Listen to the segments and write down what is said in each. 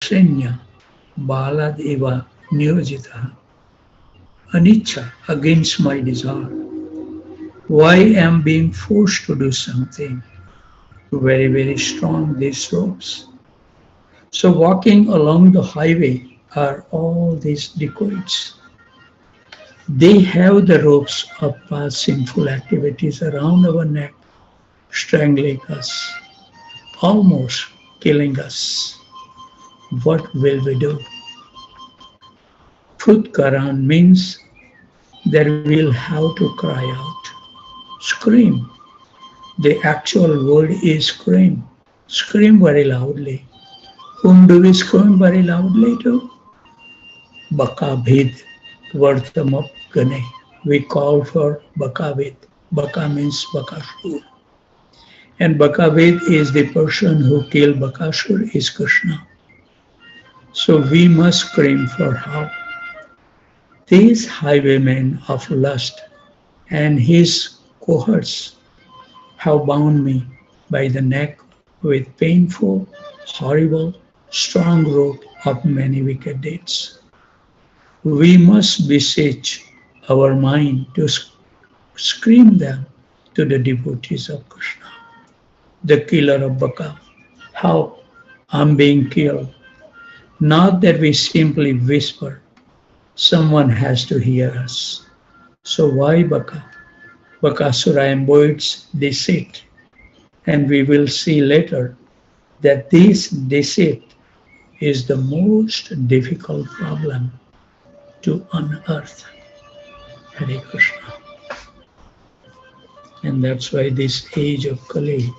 Darsenya Balad Eva Niyojitaha Anicca against my desire. Why am being forced to do something? Very, very strong these ropes. So walking along the highway are all these dacoits. They have the ropes of past sinful activities around our neck, strangling us, almost killing us. What will we do? Futkaran means that we'll have to cry out, scream. The actual word is scream. Scream very loudly. Whom do we scream very loudly to? Bakabhid, Vartamap Gane. We call for Bakabhid. Baka means Bakashur. And Bakabhid is the person who killed Bakashur is Krishna. So we must scream for help. These highwaymen of lust and his cohorts have bound me by the neck with painful, horrible, strong rope of many wicked deeds. We must beseech our mind to scream them to the devotees of Krishna, the killer of Baka. Help, I'm being killed. Not that we simply whisper, someone has to hear us. So why Baka? Bakasura embodies deceit, and we will see later that this deceit is the most difficult problem to unearth. Hare Krishna. And that's why this age of Kali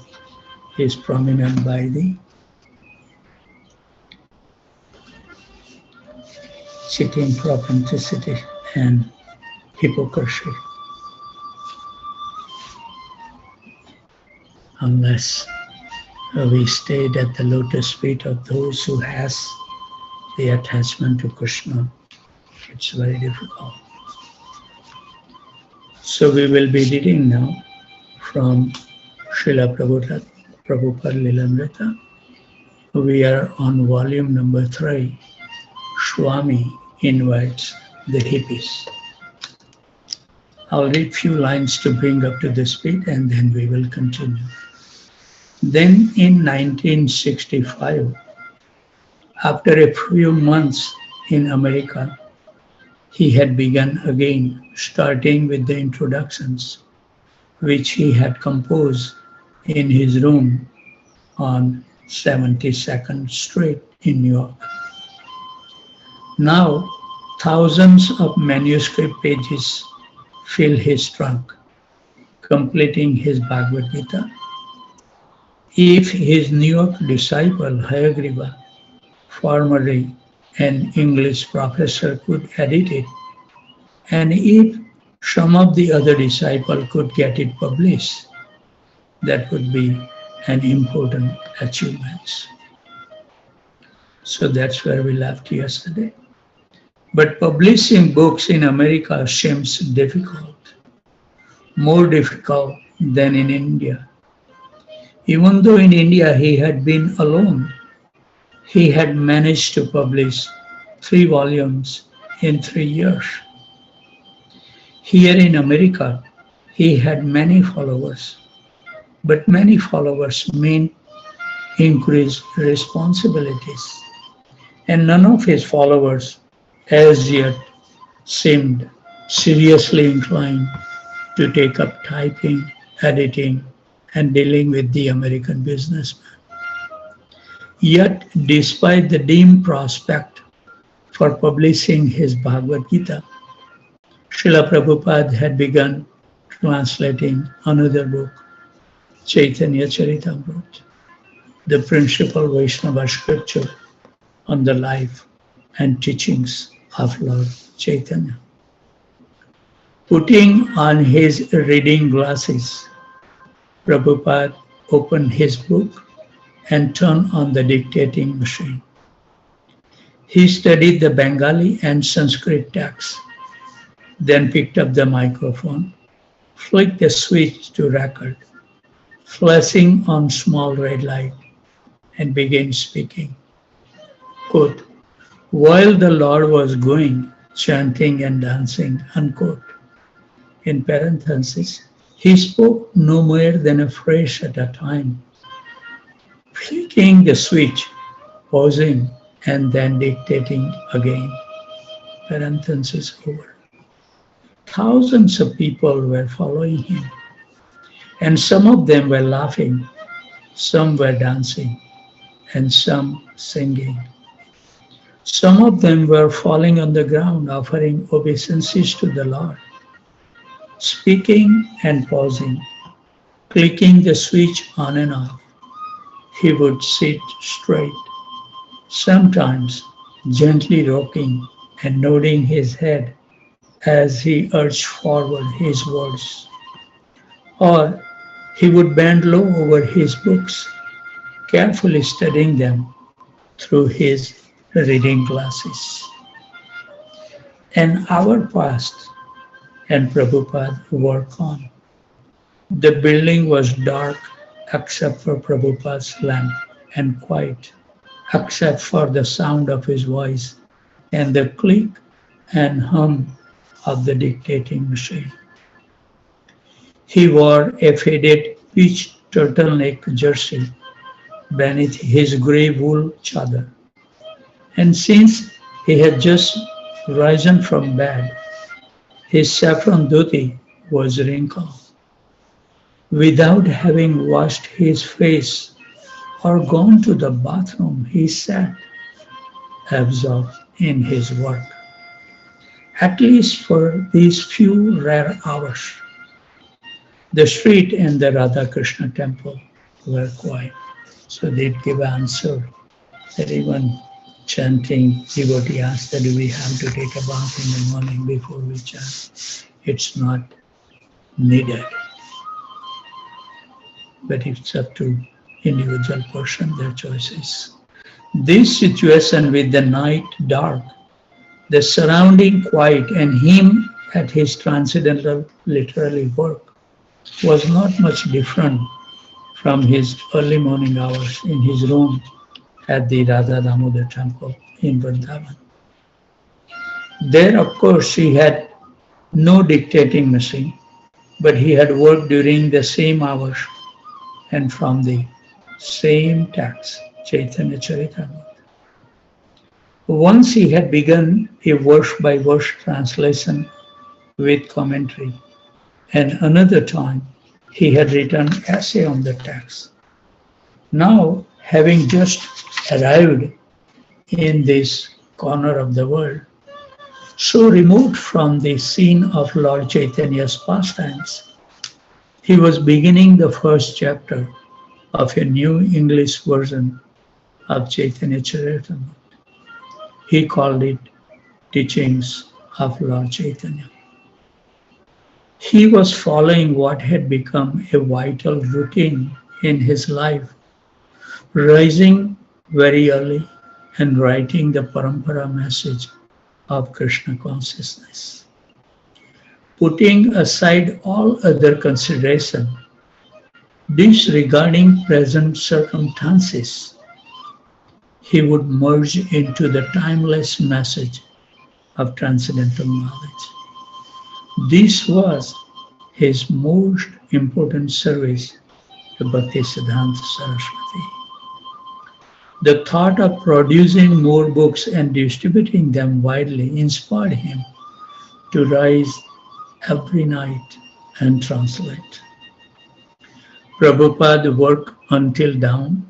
is prominent by the cheating, propensity, and hypocrisy. Unless we stayed at the lotus feet of those who has the attachment to Krishna, it's very difficult. So we will be reading now from Srila Prabhupada Lilamrita. We are on volume number 3. Swami invites the hippies. I'll read few lines to bring up to the speed and then we will continue. Then in 1965, after a few months in America, he had begun again, starting with the introductions, which he had composed in his room on 72nd Street in New York. Now, thousands of manuscript pages fill his trunk, completing his Bhagavad Gita. If his New York disciple Hayagriva, formerly an English professor, could edit it, and if some of the other disciples could get it published, that would be an important achievement. So that's where we left yesterday. But publishing books in America seems difficult, more difficult than in India. Even though in India he had been alone, he had managed to publish 3 volumes in 3 years. Here in America, he had many followers, but many followers mean increased responsibilities, and none of his followers as yet seemed seriously inclined to take up typing, editing, and dealing with the American businessman. Yet, despite the dim prospect for publishing his Bhagavad Gita, Srila Prabhupada had begun translating another book, Chaitanya Charitamrita, the principal Vaishnava scripture on the life and teachings of Lord Chaitanya. Putting on his reading glasses, Prabhupada opened his book and turned on the dictating machine. He studied the Bengali and Sanskrit texts, then picked up the microphone, flicked the switch to record, flashing on small red light, and began speaking. quote, while the Lord was going, chanting and dancing, unquote. In parenthesis, he spoke no more than a phrase at a time, flicking the switch, pausing, and then dictating again. Parenthesis over. Thousands of people were following him, and some of them were laughing, some were dancing, and some singing. Some of them were falling on the ground, offering obeisances to the Lord, speaking and pausing, clicking the switch on and off. He would sit straight, sometimes gently rocking and nodding his head as he urged forward his words. Or he would bend low over his books, carefully studying them through his reading glasses. An hour passed and Prabhupada worked on. The building was dark except for Prabhupada's lamp and quiet except for the sound of his voice and the click and hum of the dictating machine. He wore a faded peach turtleneck jersey beneath his grey wool chadar. And since he had just risen from bed, his saffron dhoti was wrinkled. Without having washed his face or gone to the bathroom, he sat, absorbed in his work, at least for these few rare hours. The street and the Radha Krishna temple were quiet. So they'd give answer that even chanting devotee asked that do we have to take a bath in the morning before we chant? It's not needed. But it's up to individual person, their choices. This situation with the night dark, the surrounding quiet and him at his transcendental literary work was not much different from his early morning hours in his room at the Radha Damodar temple in Vrindavan. There, of course, he had no dictating machine, but he had worked during the same hours and from the same text, Chaitanya Charitamrita. Once he had begun a verse-by-verse translation with commentary, and another time he had written essay on the text. Now, having just arrived in this corner of the world, so removed from the scene of Lord Chaitanya's pastimes, he was beginning the first chapter of a new English version of Chaitanya Charitamrita. He called it Teachings of Lord Chaitanya. He was following what had become a vital routine in his life, rising very early and writing the Parampara message of Krishna consciousness. Putting aside all other consideration, disregarding present circumstances, he would merge into the timeless message of transcendental knowledge. This was his most important service to Bhakti Siddhanta Saraswati. The thought of producing more books and distributing them widely inspired him to rise every night and translate. Prabhupada worked until dawn.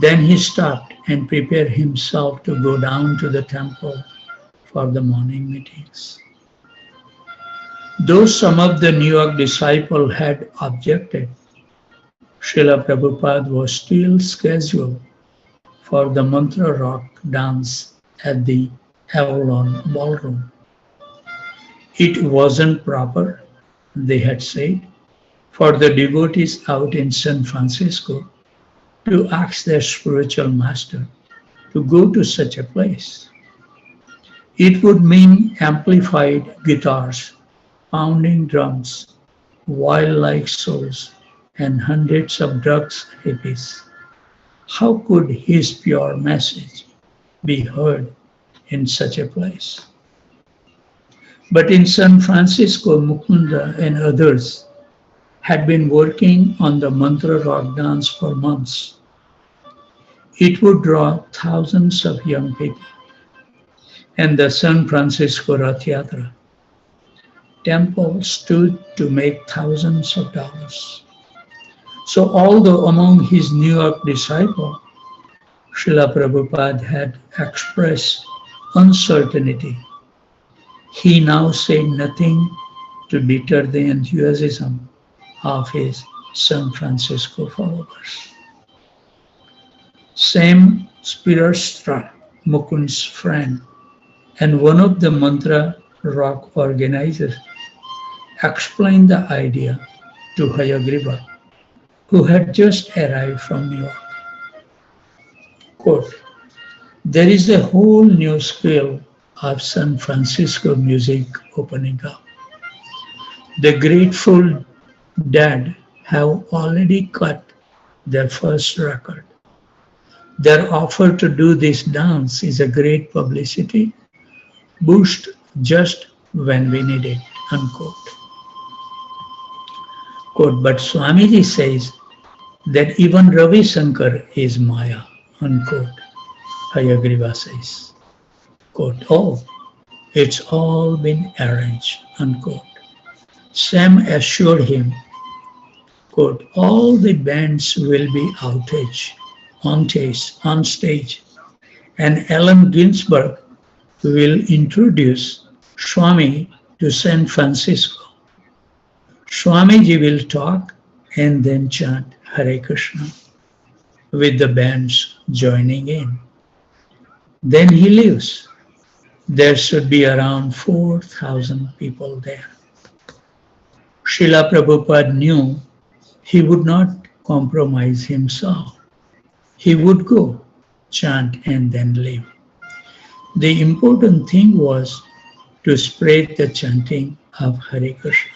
Then he stopped and prepared himself to go down to the temple for the morning meetings. Though some of the New York disciples had objected, Srila Prabhupada was still scheduled for the mantra rock dance at the Avalon Ballroom. It wasn't proper, they had said, for the devotees out in San Francisco to ask their spiritual master to go to such a place. It would mean amplified guitars, pounding drums, wild-like souls, and hundreds of drugs hippies. How could his pure message be heard in such a place. But in San Francisco, Mukunda and others had been working on the mantra rock dance for months. It would draw thousands of young people, and the San Francisco Rath Yatra temple stood to make thousands of dollars. So although among his New York disciples, Srila Prabhupada had expressed uncertainty, he now said nothing to deter the enthusiasm of his San Francisco followers. Sam Spirastra, Mukund's friend, and one of the mantra rock organizers, explained the idea to Hayagriva, who had just arrived from New York. Quote, there is a whole new school of San Francisco music opening up. The Grateful Dead have already cut their first record. Their offer to do this dance is a great publicity boost just when we need it, unquote. Quote, but Swamiji says that even Ravi Shankar is Maya, unquote. Hayagriva says, quote, oh, it's all been arranged, unquote. Sam assured him, quote, all the bands will be on stage, and Allen Ginsberg will introduce Swami to San Francisco. Swamiji will talk and then chant Hare Krishna with the bands joining in. Then he leaves. There should be around 4,000 people there. Srila Prabhupada knew he would not compromise himself. He would go, chant, and then leave. The important thing was to spread the chanting of Hare Krishna.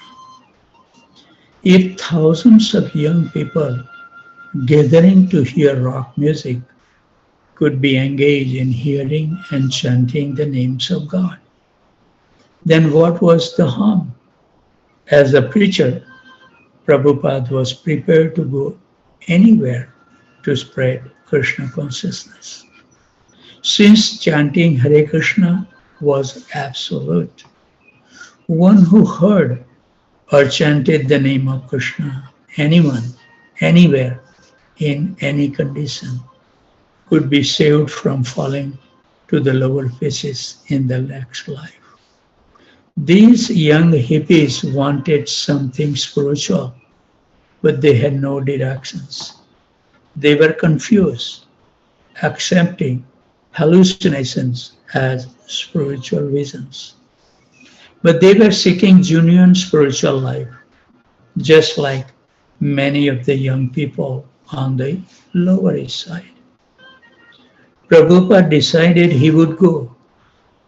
If thousands of young people gathering to hear rock music could be engaged in hearing and chanting the names of God, then what was the harm? As a preacher, Prabhupada was prepared to go anywhere to spread Krishna consciousness. Since chanting Hare Krishna was absolute, one who heard or chanted the name of Krishna, anyone, anywhere, in any condition, could be saved from falling to the lower pitches in the next life. These young hippies wanted something spiritual, but they had no directions. They were confused, accepting hallucinations as spiritual visions. But they were seeking genuine spiritual life, just like many of the young people on the Lower East Side. Prabhupada decided he would go.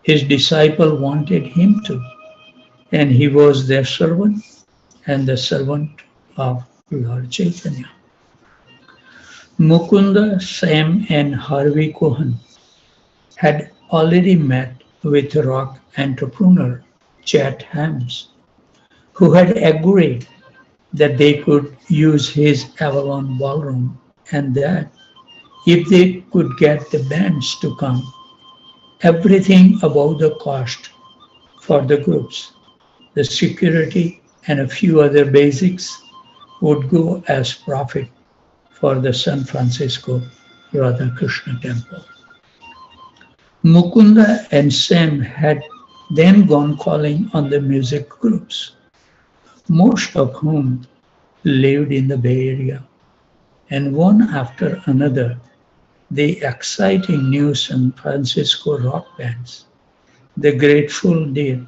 His disciple wanted him to, and he was their servant and the servant of Lord Chaitanya. Mukunda, Sam, and Harvey Cohen had already met with rock entrepreneur Chet Hams, who had agreed that they could use his Avalon ballroom and that if they could get the bands to come, everything above the cost for the groups, the security, and a few other basics would go as profit for the San Francisco Radha Krishna temple. Mukunda and Sam had then gone calling on the music groups, most of whom lived in the Bay Area, and one after another, the exciting new San Francisco rock bands, the Grateful Dead,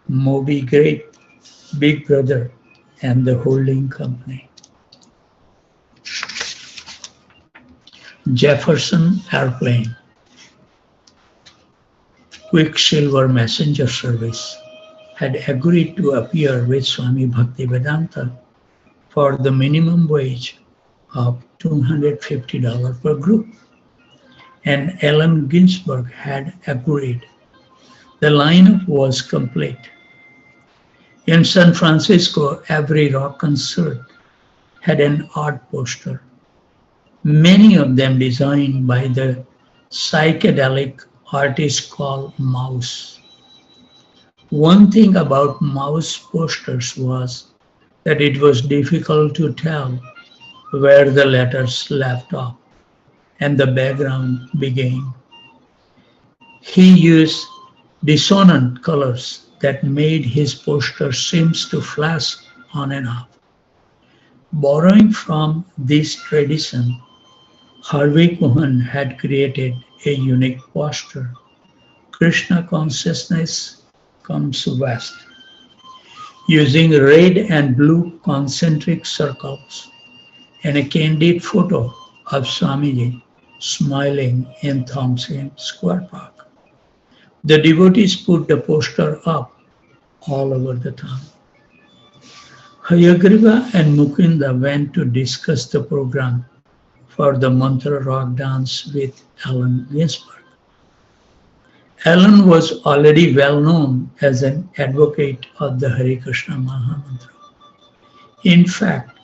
Moby Grape, Big Brother, and the Holding Company. Jefferson Airplane, Quicksilver Messenger Service, had agreed to appear with Swami Bhaktivedanta for the minimum wage of $250 per group. and Allen Ginsberg had agreed. The lineup was complete. In San Francisco, every rock concert had an art poster, many of them designed by the psychedelic artist called Mouse. One thing about Mouse posters was that it was difficult to tell where the letters left off and the background began. He used dissonant colors that made his poster seems to flash on and off. Borrowing from this tradition, Harvey Cohen had created a unique poster, Krishna Consciousness Comes West, using red and blue concentric circles and a candid photo of Swamiji smiling in Thompson Square Park. The devotees put the poster up all over the town. Hayagriva and Mukunda went to discuss the program for the mantra rock dance with Allen Ginsberg. Allen was already well known as an advocate of the Hare Krishna Mahamantra. In fact,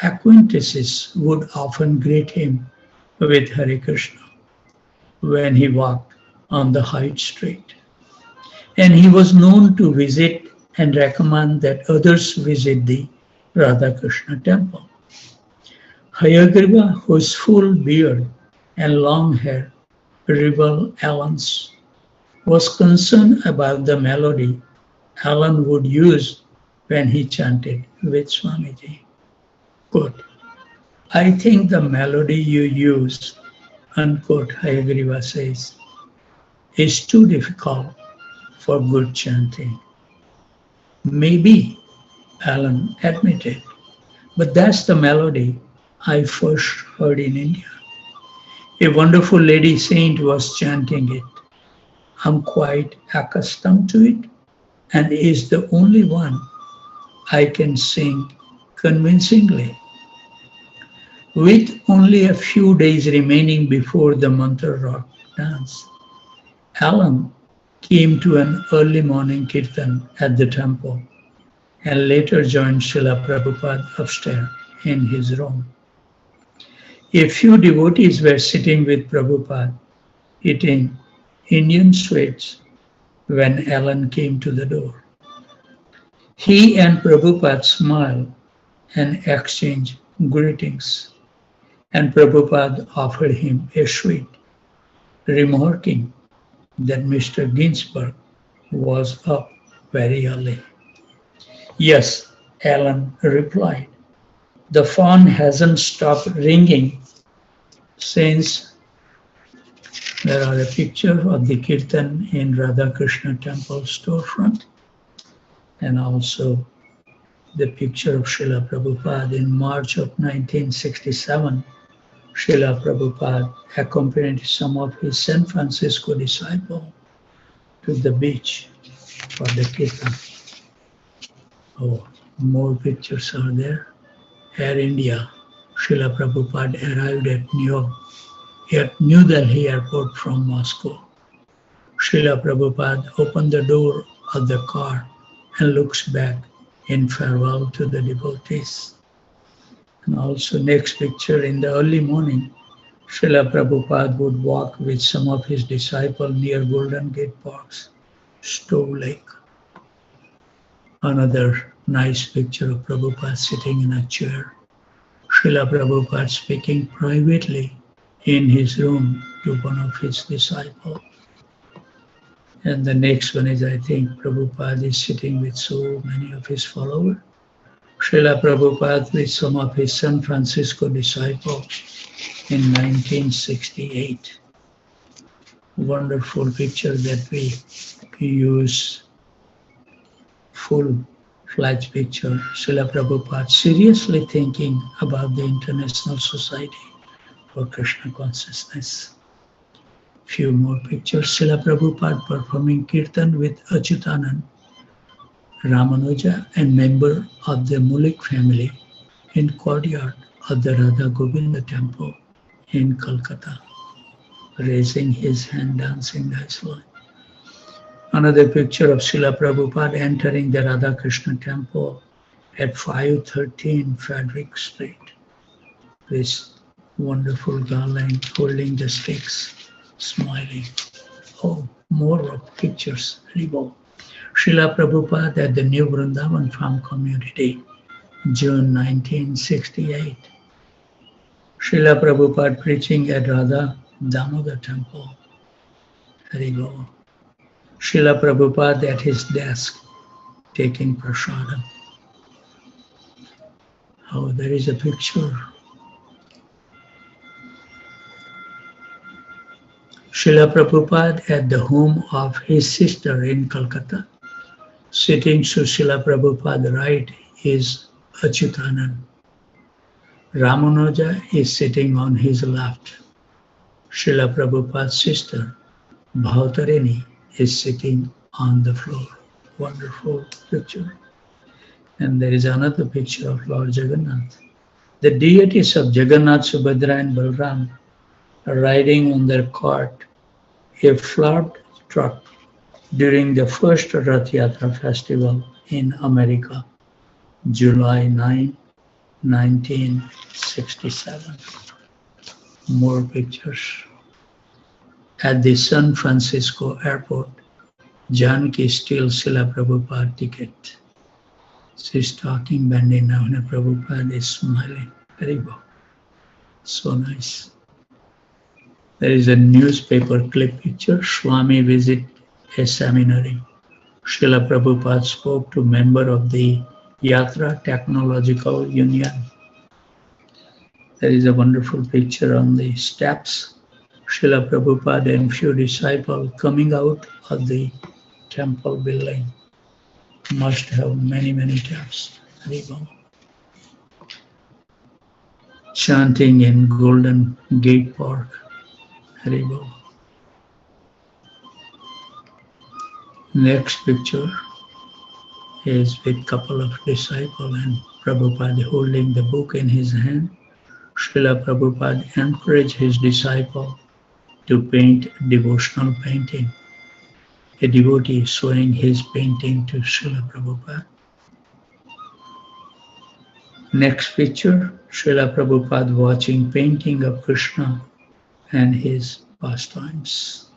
acquaintances would often greet him with Hare Krishna when he walked on the High Street. And he was known to visit and recommend that others visit the Radha Krishna temple. Hayagriva, whose full beard and long hair revealed Allen's, was concerned about the melody Allen would use when he chanted with Swamiji. Quote, I think the melody you use, unquote, Hayagriva says, is too difficult for good chanting. Maybe, Allen admitted, but that's the melody I first heard in India. A wonderful lady saint was chanting it. I'm quite accustomed to it and is the only one I can sing convincingly. With only a few days remaining before the mantra rock dance, Allen came to an early morning kirtan at the temple and later joined Srila Prabhupada upstairs in his room. A few devotees were sitting with Prabhupada eating Indian sweets when Allen came to the door. He and Prabhupada smiled and exchanged greetings, and Prabhupada offered him a sweet, remarking that Mr. Ginsberg was up very early. Yes, Allen replied. The phone hasn't stopped ringing since. There are a picture of the kirtan in Radha Krishna temple storefront and also the picture of Srila Prabhupada in March of 1967. Srila Prabhupada accompanied some of his San Francisco disciples to the beach for the kirtan. Oh, more pictures are there. Air India, Srila Prabhupada arrived at New Delhi airport from Moscow. Srila Prabhupada opened the door of the car and looks back in farewell to the devotees. And also next picture, in the early morning, Srila Prabhupada would walk with some of his disciples near Golden Gate Park's Stowe Lake. Another nice picture of Prabhupada sitting in a chair. Srila Prabhupada speaking privately in his room to one of his disciples. And the next one is, I think, Prabhupada is sitting with so many of his followers. Srila Prabhupada with some of his San Francisco disciples in 1968. Wonderful picture that we use, full-fledged picture. Srila Prabhupada seriously thinking about the International Society for Krishna Consciousness. Few more pictures. Srila Prabhupada performing kirtan with Achyutanand, Ramanuja, and member of the Mulik family in courtyard of the Radha Govinda temple in Kolkata. raising his hand, dancing nicely. Another picture of Srila Prabhupada entering the Radha Krishna temple at 513 Frederick Street. This wonderful garland holding the sticks, smiling. Oh, more of pictures. Haribo. Srila Prabhupada at the New Vrindavan Farm Community, June 1968. Srila Prabhupada preaching at Radha Damodar Temple. Haribo. Srila Prabhupada at his desk, taking prasadam. Oh, there is a picture. Srila Prabhupada at the home of his sister in Calcutta. Sitting to Srila Prabhupada right is Achyutanand. Ramanuja is sitting on his left. Srila Prabhupada's sister, Bhavtarini, is sitting on the floor. Wonderful picture. And there is another picture of Lord Jagannath. The deities of Jagannath, Subhadra and Balram are riding on their cart, a flagged truck, during the first Rath Yatra festival in America, July 9, 1967. More pictures. At the San Francisco airport, Janki steals Srila Prabhupada ticket. She's talking, bending down, and Prabhupada is smiling. Very well. So nice. There is a newspaper clip picture. Swami visit a seminary. Srila Prabhupada spoke to member of the Yatra Technological Union. There is a wonderful picture on the steps. Srila Prabhupada and few disciples coming out of the temple building. Must have many, many steps. Chanting in Golden Gate Park. Haribo. Next picture is with couple of disciples and Prabhupada holding the book in his hand. Srila Prabhupada encouraged his disciple to paint devotional painting. A devotee showing his painting to Srila Prabhupada. Next picture, Srila Prabhupada watching painting of Krishna and his pastimes.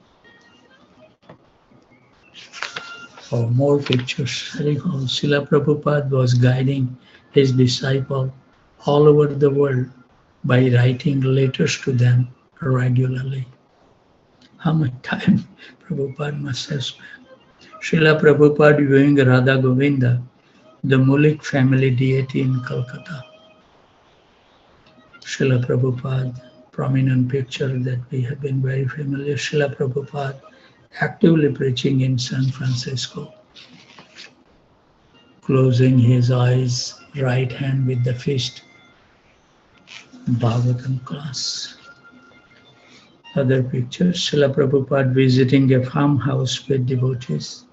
For more pictures, Srila Prabhupada was guiding his disciple all over the world by writing letters to them regularly. How much time Prabhupada must have spent. Srila Prabhupada viewing Radha Govinda, the Mulik family deity in Calcutta. Srila Prabhupada, prominent picture that we have been very familiar. Srila Prabhupada actively preaching in San Francisco, closing his eyes, right hand with the fist. Bhagavatam class. Other pictures, Srila Prabhupada visiting a farmhouse with devotees.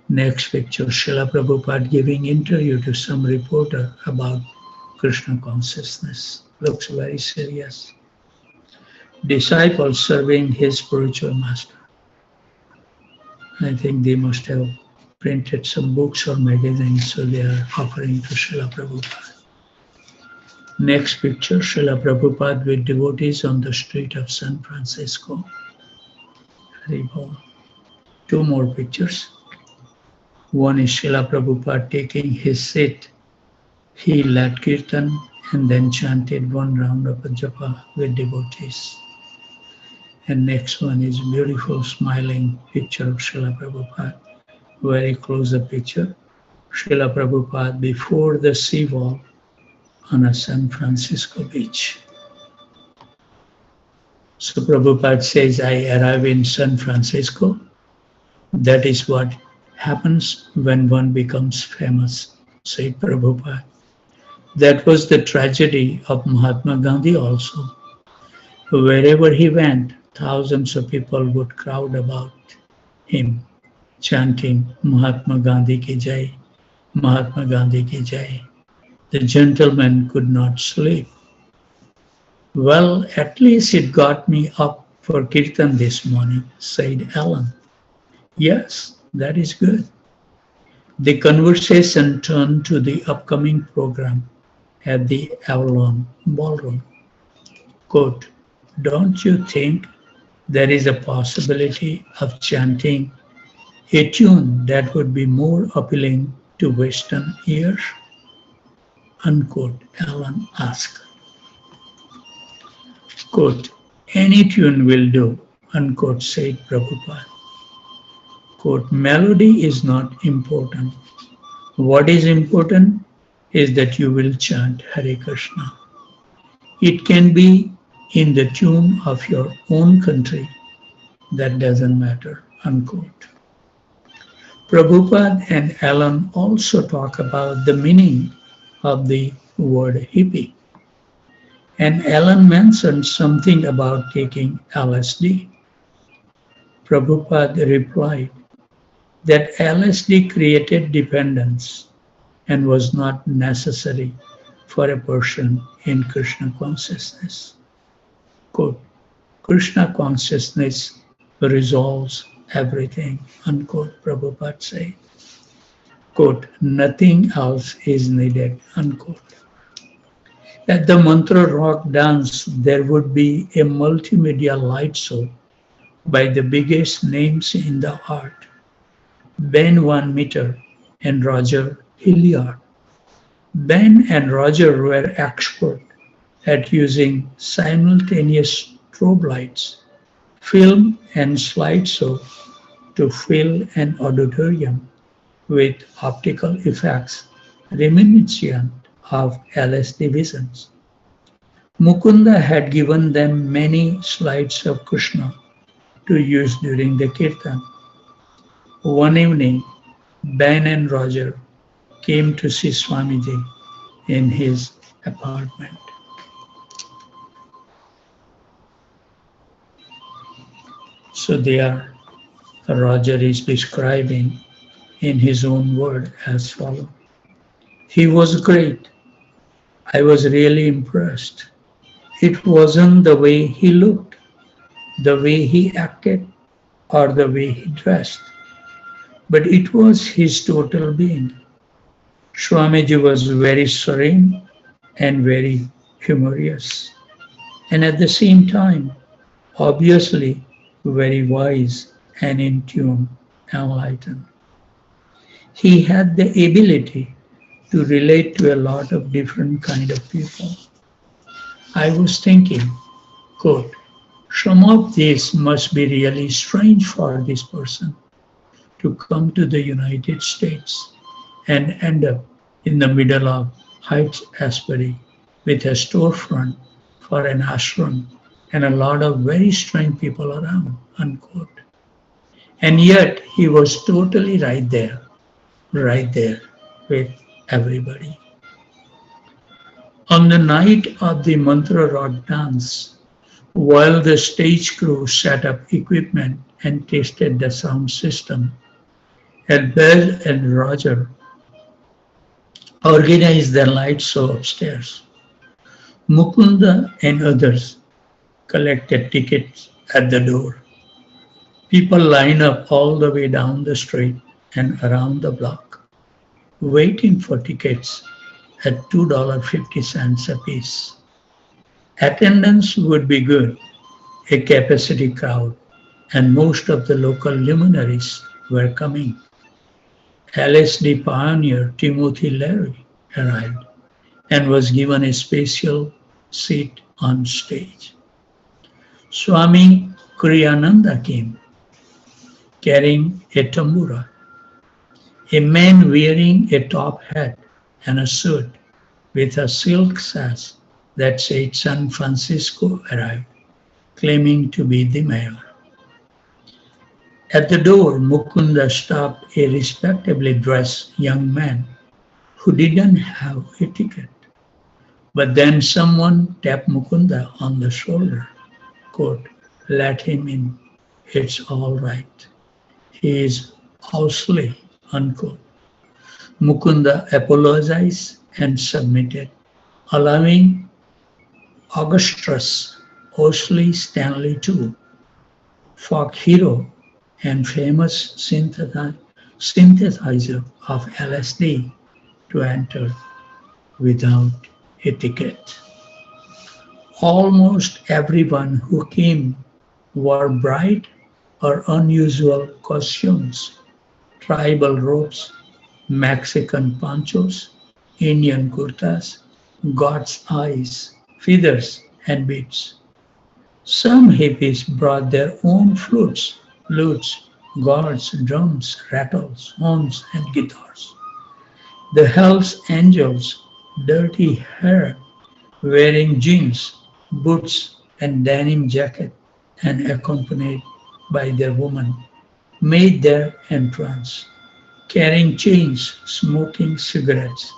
Next picture, Srila Prabhupada giving interview to some reporter about Krishna consciousness. Looks very serious. Disciples serving his spiritual master. I think they must have printed some books or magazines, so they are offering to Srila Prabhupada. Next picture, Srila Prabhupada with devotees on the street of San Francisco. Haribol. Two more pictures. One is Srila Prabhupada taking his seat. He led kirtan and then chanted one round of a Japa with devotees. And next one is beautiful smiling picture of Srila Prabhupada. Very close-up picture. Srila Prabhupada before the seawall on a San Francisco beach. So Prabhupada says, I arrive in San Francisco. That is what happens when one becomes famous, said Prabhupada. That was the tragedy of Mahatma Gandhi also. Wherever he went, thousands of people would crowd about him, chanting, Mahatma Gandhi ki jai, Mahatma Gandhi ki jai. The gentleman could not sleep. Well, at least it got me up for Kirtan this morning, said Alan. Yes, that is good. The conversation turned to the upcoming program at the Avalon Ballroom. Quote, don't you think there is a possibility of chanting a tune that would be more appealing to Western ears? Unquote, Alan asked. Quote, any tune will do, unquote, said Prabhupada. Quote, melody is not important. What is important is that you will chant Hare Krishna. It can be in the tune of your own country. That doesn't matter, unquote. Prabhupada and Alan also talk about the meaning of the word hippie. And Alan mentioned something about taking LSD. Prabhupada replied that LSD created dependence and was not necessary for a person in Krishna consciousness. Quote, Krishna consciousness resolves everything, unquote, Prabhupada said. Quote, nothing else is needed, unquote. At the Mantra Rock dance, there would be a multimedia light show by the biggest names in the art, Ben Van Meter and Roger Hilliard. Ben and Roger were expert at using simultaneous strobe lights, film and slideshow to fill an auditorium with optical effects reminiscent of LSD visions. Mukunda had given them many slides of Krishna to use during the kirtan. One evening, Ben and Roger came to see Swamiji in his apartment. So there, Roger is describing in his own word as follows. He was great. I was really impressed. It wasn't the way he looked, the way he acted, or the way he dressed, but it was his total being. Swamiji was very serene and very humorous, and at the same time, obviously very wise and in tune, enlightened. He had the ability to relate to a lot of different kind of people. I was thinking, quote, some of this must be really strange for this person to come to the United States and end up in the middle of Heights Asbury with a storefront for an ashram and a lot of very strange people around, unquote. And yet he was totally right there with everybody. On the night of the Mantra Rock dance, while the stage crew set up equipment and tested the sound system, and Bell and Roger organized the light show upstairs. Mukunda and others collected tickets at the door. People line up all the way down the street and around the block, waiting for tickets at $2.50 apiece. Attendance would be good, a capacity crowd, and most of the local luminaries were coming. LSD pioneer Timothy Leary arrived and was given a special seat on stage. Swami Kriyananda came, carrying a tambura. A man wearing a top hat and a suit with a silk sash that said San Francisco arrived, claiming to be the mayor. At the door, Mukunda stopped a respectably dressed young man who didn't have a ticket. But then someone tapped Mukunda on the shoulder, quote, let him in, it's all right. He is housely, unquote. Mukunda apologized and submitted, allowing Augustus Osley Stanley too folk hero and famous synthesizer of LSD to enter without a ticket. Almost everyone who came wore bright or unusual costumes, tribal robes, Mexican ponchos, Indian kurtas, God's eyes, feathers, and beads. Some hippies brought their own flutes, lutes, gourds, drums, rattles, horns, and guitars. The Hells Angels, dirty hair, wearing jeans, boots, and denim jacket, and accompanied by their women, made their entrance, carrying chains, smoking cigarettes,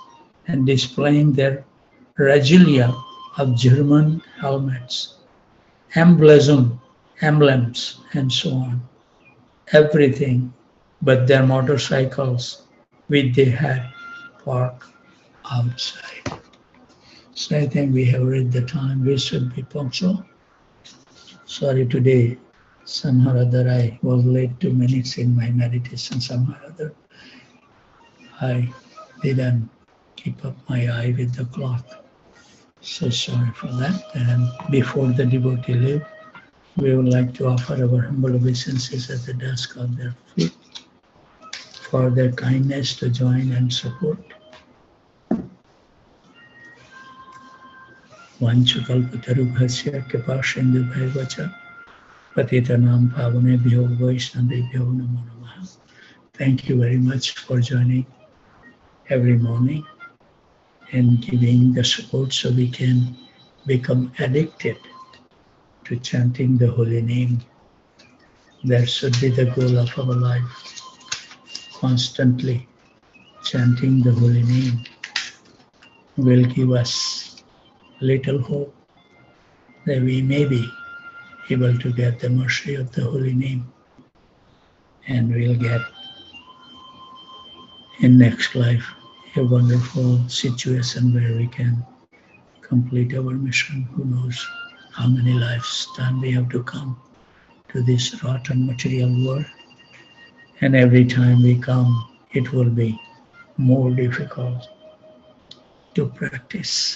and displaying their regalia of German helmets, emblem, emblems, and so on. Everything but their motorcycles, which they had parked outside. So I think we have read the time. We should be punctual. Sorry, today somehow or other I was late 2 minutes in my meditation. Somehow or other I didn't keep up my eye with the clock. So sorry for that. And before the devotee leave, we would like to offer our humble obeisances at the desk of their feet for their kindness to join and support. Vanchukalpatarubhasya Kipasindubhaivacha Patitanam Pavane Vaishnavebhyo Namo Namaha. Thank you very much for joining every morning and giving the support so we can become addicted to chanting the holy name. That should be the goal of our life. Constantly chanting the holy name will give us little hope that we may be able to get the mercy of the holy name, and we'll get in next life a wonderful situation where we can complete our mission. Who knows how many lives time we have to come to this rotten material world, and every time we come it will be more difficult to practice.